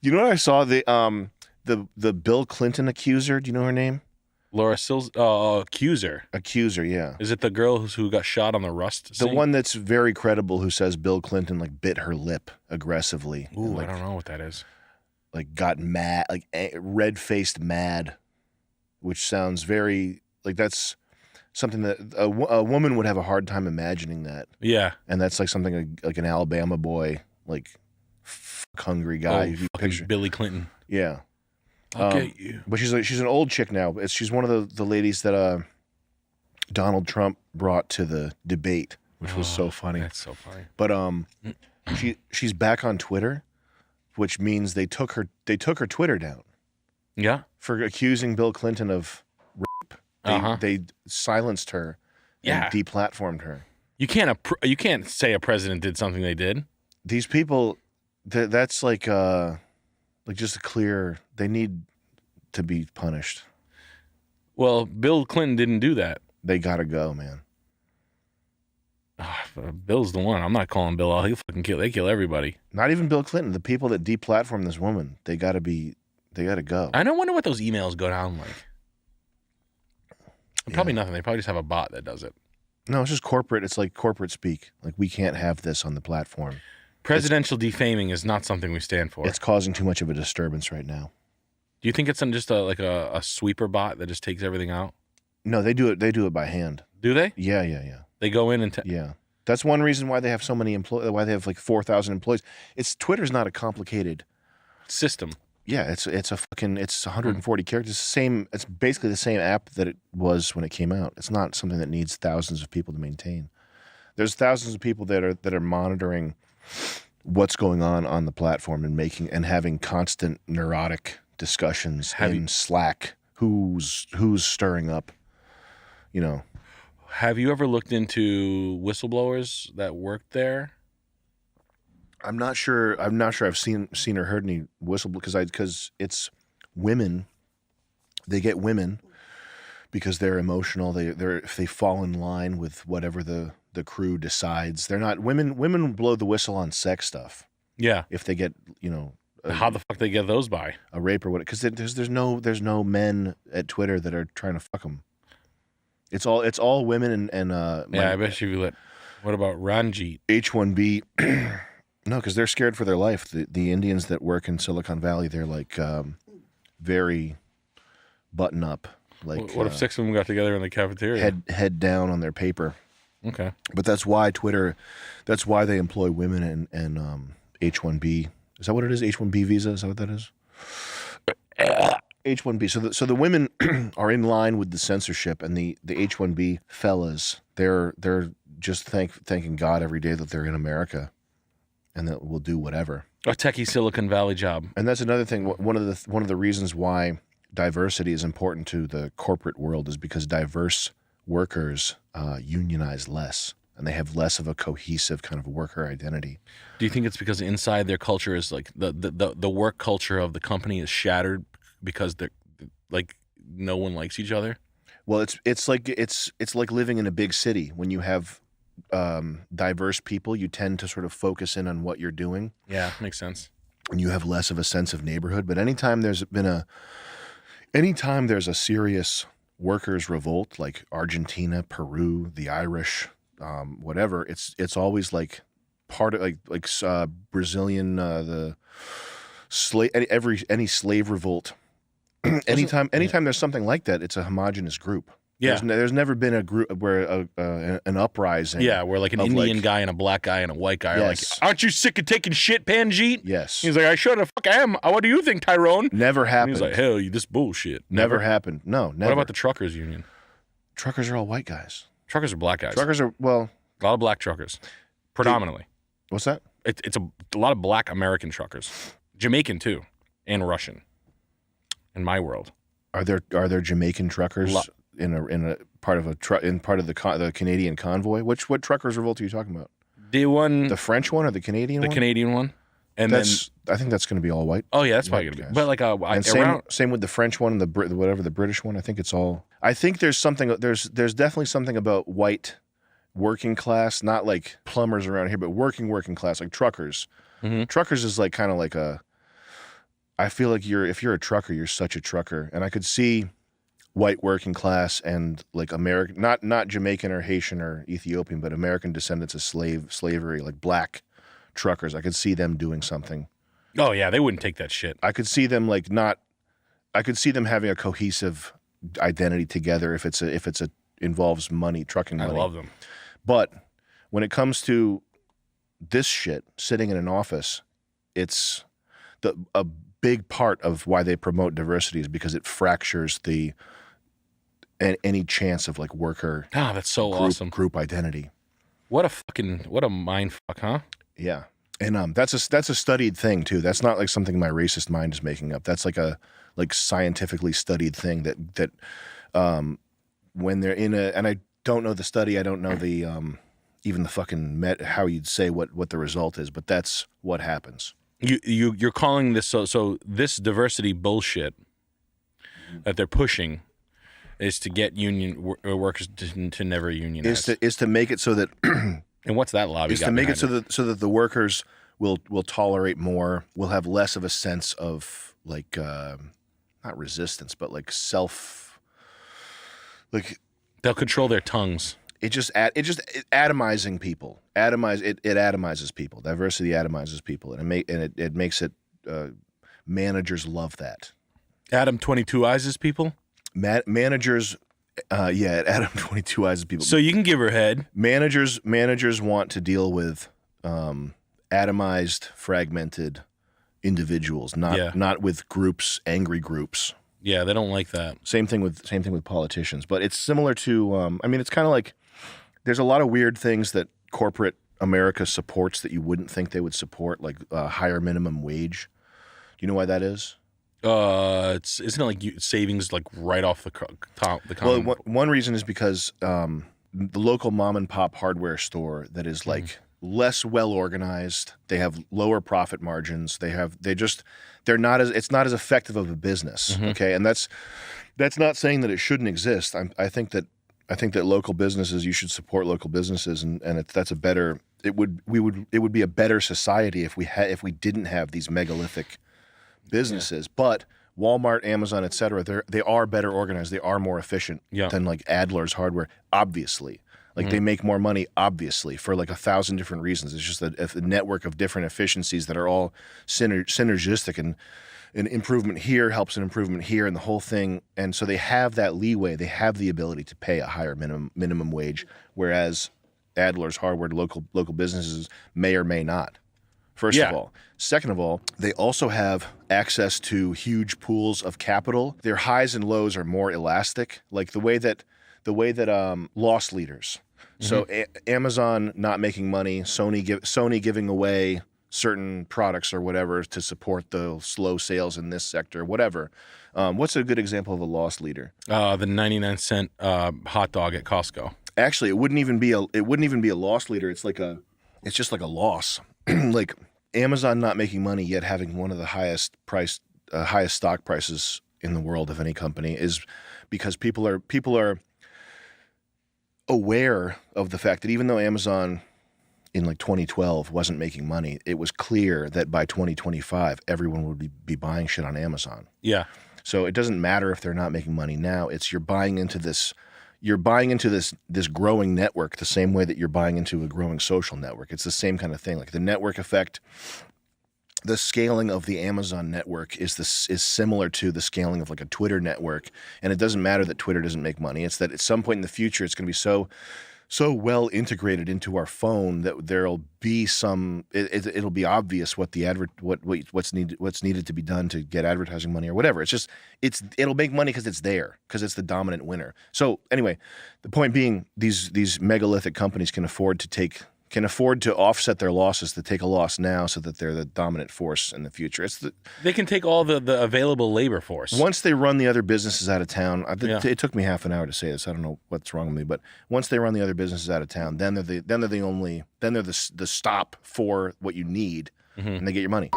You know what I saw? The Bill Clinton accuser. Do you know her name? Laura Sills, accuser. Accuser, yeah. Is it the girl who got shot on the Rust The scene? one that's very credible who says Bill Clinton like bit her lip aggressively. Ooh, and, like, I don't know what that is. Like got mad, like red-faced mad, which sounds very like that's something that a woman would have a hard time imagining that. Yeah. And that's like something like an Alabama boy, like hungry guy. Picture Billy Clinton. Yeah. I'll get you. But she's an old chick now. She's one of the ladies that Donald Trump brought to the debate, which was so funny. That's so funny. But she's back on Twitter, which means they took her Twitter down. Yeah. For accusing Bill Clinton of rape. They silenced her and deplatformed her. You can't say a president did something they did. These people, that's like just a clear. They need to be punished. Well, Bill Clinton didn't do that. They gotta go, man. Bill's the one. I'm not calling Bill out. He'll fucking kill. They kill everybody. Not even Bill Clinton. The people that deplatform this woman, they gotta go. I don't wonder what those emails go down like. Probably nothing. They probably just have a bot that does it. No, it's just corporate. It's like corporate speak. Like, we can't have this on the platform. Presidential defaming is not something we stand for. It's causing too much of a disturbance right now. Do you think it's just a sweeper bot that just takes everything out? No, they do it. They do it by hand. Do they? Yeah. They go in and yeah. That's one reason why they have so many employees. Why they have like 4,000 employees. Twitter's not a complicated system. Yeah, it's 140 characters. It's basically the same app that it was when it came out. It's not something that needs thousands of people to maintain. There's thousands of people that are monitoring what's going on the platform and having constant neurotic discussions in Slack. Who's stirring up, you know. Have you ever looked into whistleblowers that worked there? I'm not sure I've seen or heard any because it's women. They get women because they're emotional. If they fall in line with whatever the crew decides. They're not women blow the whistle on sex stuff. Yeah. If they get, how the fuck they get those by? A rape or what? Because there's no men at Twitter that are trying to fuck them. It's all women and I bet you let. What about Ranjit? H1B. No, because they're scared for their life. The Indians that work in Silicon Valley, they're like very button up. Like, what if 6 of them got together in the cafeteria? Head down on their paper. Okay. But that's why they employ women and H1B. Is that what it is? H1B visa? Is that what that is? H1B. So the women are in line with the censorship, and the H1B fellas, they're just thanking God every day that they're in America, and that we'll do whatever. A techie Silicon Valley job. And that's another thing. One of the reasons why diversity is important to the corporate world is because diverse workers unionize less, and they have less of a cohesive kind of worker identity. Do you think it's because inside their culture is like the work culture of the company is shattered because they're like no one likes each other? Well, it's like living in a big city. When you have diverse people, you tend to sort of focus in on what you're doing. Yeah, makes sense. And you have less of a sense of neighborhood. But anytime there's a serious workers' revolt, like Argentina, Peru, the Irish, whatever, it's always like part of like Brazilian any slave revolt. Anytime there's something like that, it's a homogenous group. Yeah, there's never been a group where an uprising. Yeah, where like an Indian guy and a black guy and a white guy are like, "Aren't you sick of taking shit, Panjeet?" Yes. He's like, "I sure the fuck am. What do you think, Tyrone?" Never happened. And he's like, "Hell, this bullshit." Never happened. No, never. What about the truckers union? Truckers are all white guys. Truckers are black guys. Truckers are, well, a lot of black truckers, predominantly. What's that? It's a lot of black American truckers, Jamaican too, and Russian. In my world, are there Jamaican truckers in a part of the Canadian convoy? What truckers revolt are you talking about? The French one or the Canadian one? The Canadian one. And I think that's going to be all white. Oh yeah, that's probably going to be. But like same with the French one and the British one. I think it's all. I think there's definitely something about white working class, not like plumbers around here, but working class, like truckers. Mm-hmm. Truckers is like kind of like I feel like if you're a trucker, you're such a trucker, and I could see white working class and like American, not Jamaican or Haitian or Ethiopian, but American descendants of slavery, like black truckers. I could see them doing something. Oh yeah, they wouldn't take that shit. I could see them like not. I could see them having a cohesive identity together if it's involves money, trucking money. I love them. But when it comes to this shit, sitting in an office, it's a big part of why they promote diversity is because it fractures any chance of like worker that's so awesome group identity. What a mind fuck, huh? Yeah. And that's a studied thing too. That's not like something my racist mind is making up. That's like a scientifically studied thing that when they're in and I don't know the study, I don't know the even the fucking how you'd say what the result is, but that's what happens. You're calling this so this diversity bullshit that they're pushing is to get union workers to never unionize. Is to make it so that and what's that lobby? Is to make it so that the workers will tolerate more, will have less of a sense of like not resistance, but like they'll control their tongues. It atomizing people. It atomizes people. Diversity atomizes people, and it makes it managers love that. Adam 22 eyes people. Managers, Adam 22 eyes people. So you can give her head. Managers want to deal with atomized, fragmented individuals, not with groups, angry groups. Yeah, they don't like that. Same thing with politicians, but it's similar to. It's kind of like there's a lot of weird things that corporate America supports that you wouldn't think they would support, like higher minimum wage. Do you know why that is? Isn't it like savings like right off the top? Well, one reason is because the local mom and pop hardware store that is like less well organized. They have lower profit margins. They're not as effective of a business. Mm-hmm. Okay, and that's not saying that it shouldn't exist. I think that local businesses, you should support local businesses, and it would be a better society if we didn't have these megalithic businesses. Yeah. But Walmart, Amazon, etc., they are better organized. They are more efficient than like Adler's hardware, obviously. Like they make more money, obviously, for like 1,000 different reasons. It's just a network of different efficiencies that are all synergistic, and an improvement here helps an improvement here, and the whole thing. And so they have that leeway. They have the ability to pay a higher minimum wage, whereas Adler's hardware, local businesses may or may not. First of all. Second of all, they also have access to huge pools of capital. Their highs and lows are more elastic, like the way that loss leaders. So Amazon not making money, Sony giving away certain products or whatever to support the slow sales in this sector, whatever. What's a good example of a loss leader? The 99-cent hot dog at Costco. Actually, it wouldn't even be a loss leader. It's just like a loss. Like Amazon not making money yet having one of the highest stock prices in the world of any company is because people are aware of the fact that even though Amazon in like 2012 wasn't making money, it was clear that by 2025 everyone would be buying shit on Amazon. Yeah. So it doesn't matter if they're not making money now. It's you're buying into this growing network the same way that you're buying into a growing social network. It's the same kind of thing. Like the network effect, the scaling of the Amazon network is similar to the scaling of like a Twitter network. And it doesn't matter that Twitter doesn't make money. It's that at some point in the future, it's going to be so well integrated into our phone that there'll be it'll be obvious what what's needed to be done to get advertising money or whatever. It'll make money because it's there, because it's the dominant winner. So anyway, the point being, these megalithic companies can afford to offset their losses, to take a loss now so that they're the dominant force in the future. They can take all the available labor force. Once they run the other businesses out of town, it took me half an hour to say this. I don't know what's wrong with me, but once they run the other businesses out of town, then they're the stop for what you need, and they get your money.